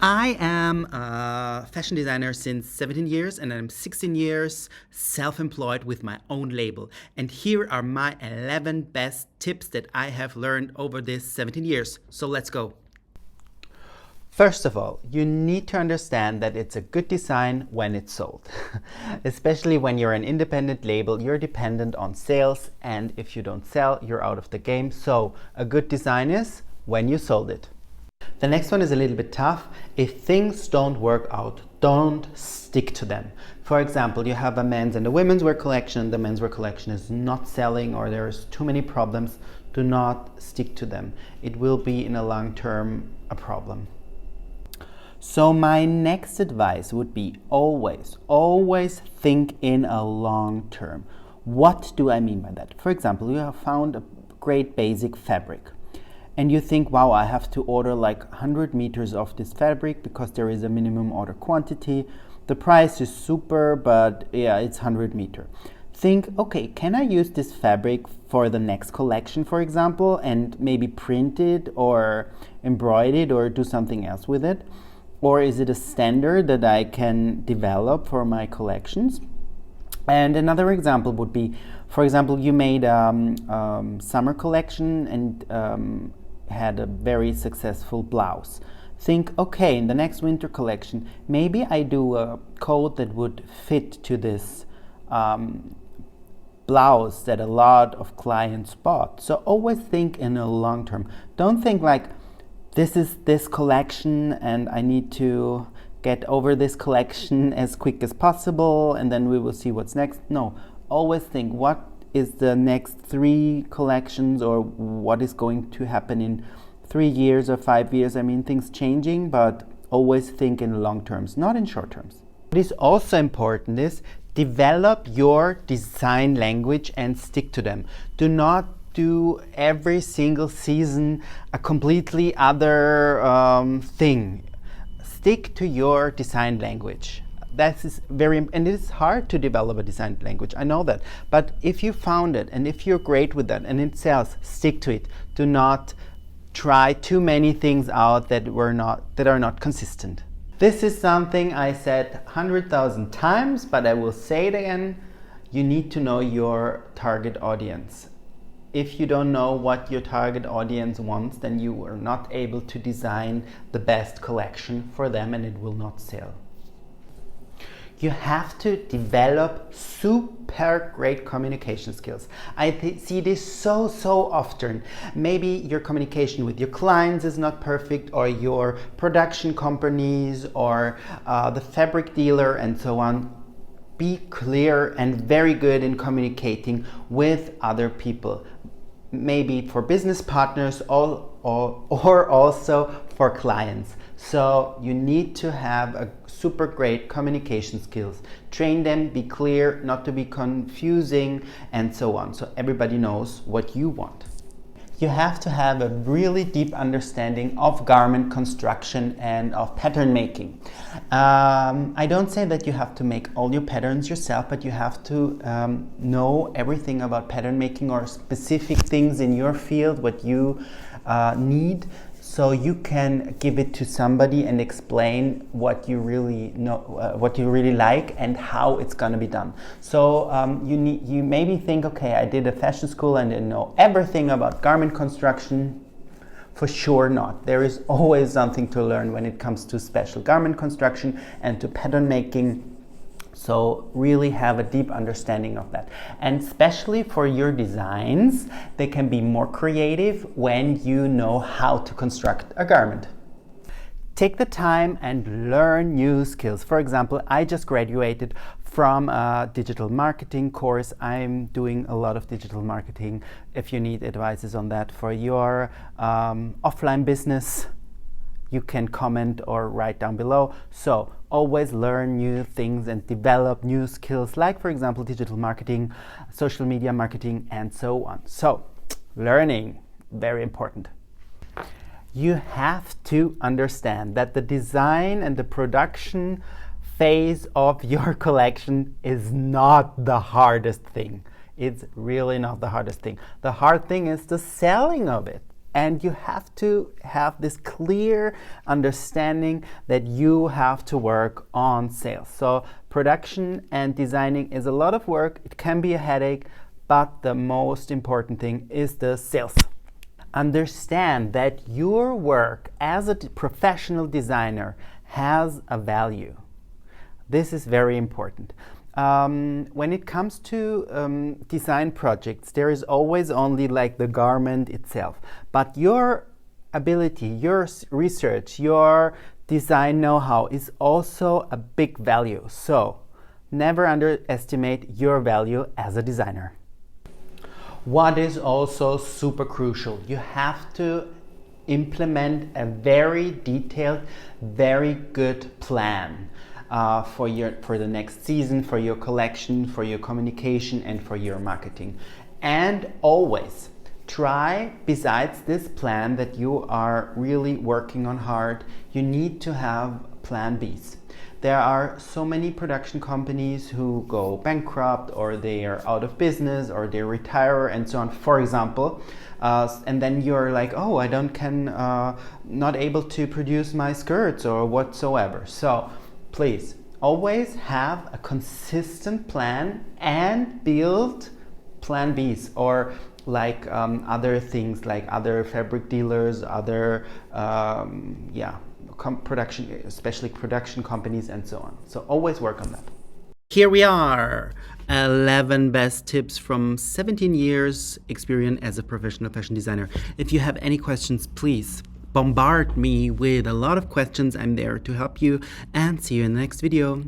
I am a fashion designer since 17 years and I'm 16 years self-employed with my own label. And here are my 11 best tips that I have learned over these 17 years. So let's go. First of all, you need to understand that it's a good design when it's sold. Especially when you're an independent label, you're dependent on sales, and if you don't sell, you're out of the game. So a good design is when you sold it. The next one is a little bit tough. If things don't work out, don't stick to them. For example, you have a men's and a women's wear collection. The men's wear collection is not selling or there's too many problems. Do not stick to them. It will be in a long term a problem. So my next advice would be always think in a long term. What do I mean by that? For example, you have found a great basic fabric and you think, wow, I have to order like 100 meters of this fabric because there is a minimum order quantity. The price is super, but yeah, it's 100 meter. Think, okay, can I use this fabric for the next collection, for example, and maybe print it or embroider it or do something else with it? Or is it a standard that I can develop for my collections? And another example would be, for example, you made a summer collection and had a very successful blouse. Think, okay, in the next winter collection, maybe I do a coat that would fit to this blouse that a lot of clients bought. So always think in a long term. Don't think like, this is this collection and I need to get over this collection as quick as possible and then we will see what's next. No, always think what is the next 3 collections or what is going to happen in 3 years or 5 years. I mean, things changing, but always think in long terms, not in short terms. What is also important is develop your design language and stick to them. Do not do every single season a completely other thing. Stick to your design language. That is and it is hard to develop a design language, I know that. But if you found it and if you're great with that and it sells, stick to it. Do not try too many things out that are not consistent. This is something I said 100,000 times, but I will say it again. You need to know your target audience. If you don't know what your target audience wants, then you are not able to design the best collection for them and it will not sell. You have to develop super great communication skills. I see this so often. Maybe your communication with your clients is not perfect, or your production companies, or the fabric dealer and so on. Be clear and very good in communicating with other people. Maybe for business partners or also for clients. So you need to have a super great communication skills. Train them, be clear, not to be confusing, and so on. So everybody knows what you want. You have to have a really deep understanding of garment construction and of pattern making. I don't say that you have to make all your patterns yourself, but you have to know everything about pattern making or specific things in your field, what you need, so you can give it to somebody and explain what you really know, what you really like and how it's going to be done. So you maybe think, okay, I did a fashion school and didn't know everything about garment construction. For sure not. There is always something to learn when it comes to special garment construction and to pattern making. So really have a deep understanding of that. And especially for your designs, they can be more creative when you know how to construct a garment. Take the time and learn new skills. For example, I just graduated from a digital marketing course. I'm doing a lot of digital marketing. If you need advices on that for your offline business, you can comment or write down below. So always learn new things and develop new skills, like for example, digital marketing, social media marketing, and so on. So learning, very important. You have to understand that the design and the production phase of your collection is not the hardest thing. It's really not the hardest thing. The hard thing is the selling of it. The selling of it. So you need to have a super great communication skills. I see this so often. Maybe your communication with your clients is not perfect, or your production companies, or the fabric dealer and so on. Maybe for business partners or for clients, maybe maybe for business partners all, or also for clients. So you need to have a super great communication skills. Train them, be clear, not to be confusing, and so on. So everybody knows what you want. You have to have a really deep understanding of garment construction and of pattern making. So really have a deep understanding of that. And especially for your designs, they can be more creative when you know how to construct a garment. And you have to have this clear understanding that you have to work on sales. So production and designing is a lot of work. It can be a headache, but the most important thing is the sales. Understand that your work as a professional designer has a value. This is very important. When it comes to design projects, there is always only like the garment itself, but your ability, your research, your design know-how is also a big value. So never underestimate your value as a designer. What is also super crucial, you have to implement a very detailed, very good plan for the next season, for your collection, for your communication, and for your marketing. And always try, besides this plan that you are really working on hard, you need to have plan Bs. There are so many production companies who go bankrupt, or they are out of business, or they retire, and so on, for example. And then you're like, oh, not able to produce my skirts or whatsoever. So please always have a consistent plan and build plan Bs, or like other things, like other fabric dealers, other production, especially production companies, and so on. So always work on that. Here we are, 11 best tips from 17 years experience as a professional fashion designer. If you have any questions, please bombard me with a lot of questions. I'm there to help you, and see you in the next video.